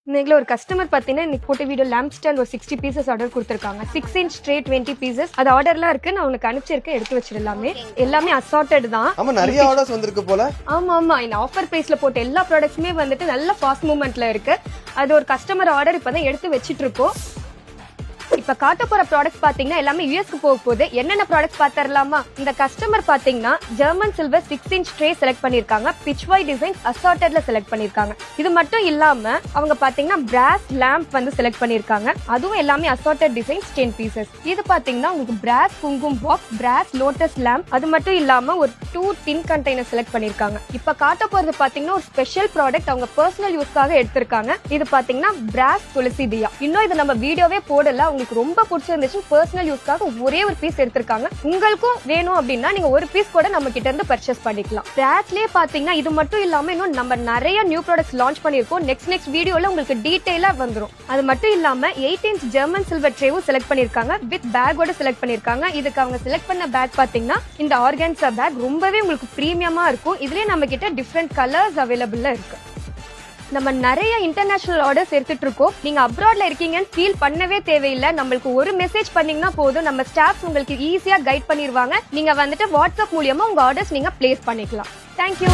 இன்னைக்கு ஒரு கஸ்டமர் பார்த்தீங்கன்னா இன்னைக்கு போட்ட வீடியோ லேம்ப் ஸ்டாண்ட் ஒரு 60 பீசஸ் ஆர்டர் கொடுத்துருக்காங்க. 6 இன்ச் ட்ரே 20 பீசஸ். அது ஆர்டர்லாம் இருக்கு, நான் உங்களுக்கு அனுப்பிச்சிருக்கேன், எடுத்து வச்சிடலாமே. எல்லாமே அசார்ட்டட் தான். ஆமா, நிறைய ஆர்டர்ஸ் வந்திருக்கு போல. ஆமா இந்த ஆஃபர் பிரைஸ்ல போட்ட எல்லா ப்ராடக்ட்ஸுமே வந்துட்டு நல்ல ஃபாஸ்ட் மூவ்மெண்ட்ல இருக்கு. அது ஒரு கஸ்டமர் ஆர்டர் இப்பதான் எடுத்து வச்சிட்டு இருக்கோம். இப்ப காட்ட போற ப்ராடக்ட்ஸ் பாத்தீங்கன்னா எல்லாமே யூஎஸ்க்கு போக போகுது. என்னென்ன ப்ராடக்ட்ஸ் பாத்திரலாமா? இந்த கஸ்டமர் பாத்தீங்கன்னா German silver 6 inch tray select பண்ணிருக்காங்க. பிட்ச்வாய் டிசைன்ஸ் அசார்ட்டட்ல செலக்ட் பண்ணிருக்காங்க. இது மட்டும் இல்லாம அவங்க பாத்தீங்கன்னா பிராஸ் லேம்ப் வந்து செலக்ட் பண்ணிருக்காங்க. அதுவும் எல்லாமே அசார்ட்டட் டிசைன்ஸ் 10 பீசஸ். இது பாத்தீங்கன்னா உங்களுக்கு பிராஸ் குங்குமம் பாக்ஸ், பிராஸ் லோட்டஸ் லேம்ப், அது மட்டும் இல்லாம ஒரு 2 டின் கண்டெய்னர் செலக்ட் பண்ணிருக்காங்க. இப்ப காட்ட போறது பாத்தீங்கன்னா ஒரு ஸ்பெஷல் ப்ராடக்ட் அவங்க பர்சனல் யூஸ்க்காக எடுத்திருக்காங்க. இது பாத்தீங்கன்னா பிராஸ் துளசி தியா. இன்னும் இது நம்ம வீடியோவே போடல, உங்களுக்கு ரொம்ப பிடிச்சிருந்துச்சு, பர்சனல் யூஸ்க்காக ஒரே ஒரு பீஸ் எடுத்திருக்காங்க. உங்களுக்கும் வேணும் அப்படின்னா நீங்க ஒரு பீஸ் கூட நம்ம கிட்ட இருந்து பர்ச்சேஸ் பண்ணிக்கலாம். பிராஸ்லயே பாத்தீங்கன்னா இது மட்டும் இல்லாம இன்னும் நம்ம நிறைய நியூ ப்ராடக்ட்ஸ் லான்ச் பண்ணிருக்கோம். நெக்ஸ்ட் வீடியோல உங்களுக்கு டீடைலா வந்துரும். அது மட்டும் இல்லாம 8 இன்ச் ஜெர்மன் சில்வர் ட்ரேவும் செலக்ட் பண்ணிருக்காங்க. வித் பேக்கோட செலக்ட் பண்ணிருக்காங்க. இதுக்கு அவங்க செலக்ட் பண்ண பேக் பாத்தீங்கன்னா இந்த ஆர்கான்சா பேக் ரொம்பவே உங்களுக்கு பிரீமியமா இருக்கும். இதுலயே நம்ம கிட்ட டிஃபரெண்ட் கலர்ஸ் அவைலபிளா இருக்கு. நம்ம நிறைய இன்டர்நேஷனல் ஆர்டர்ஸ் எடுத்துட்டு இருக்கோம். நீங்க அப்ராட்ல இருக்கீங்கன்னு ஃபீல் பண்ணவே தேவையில்லை. நம்மளுக்கு ஒரு மெசேஜ் பண்ணீங்கன்னா போதும், நம்ம ஸ்டாஃப்ஸ் உங்களுக்கு ஈஸியா கைட் பண்ணிடுவாங்க. நீங்க வந்துட்டு வாட்ஸ்அப் மூலியமா உங்க ஆர்டர்ஸ் நீங்க பிளேஸ் பண்ணிக்கலாம். தேங்க்யூ.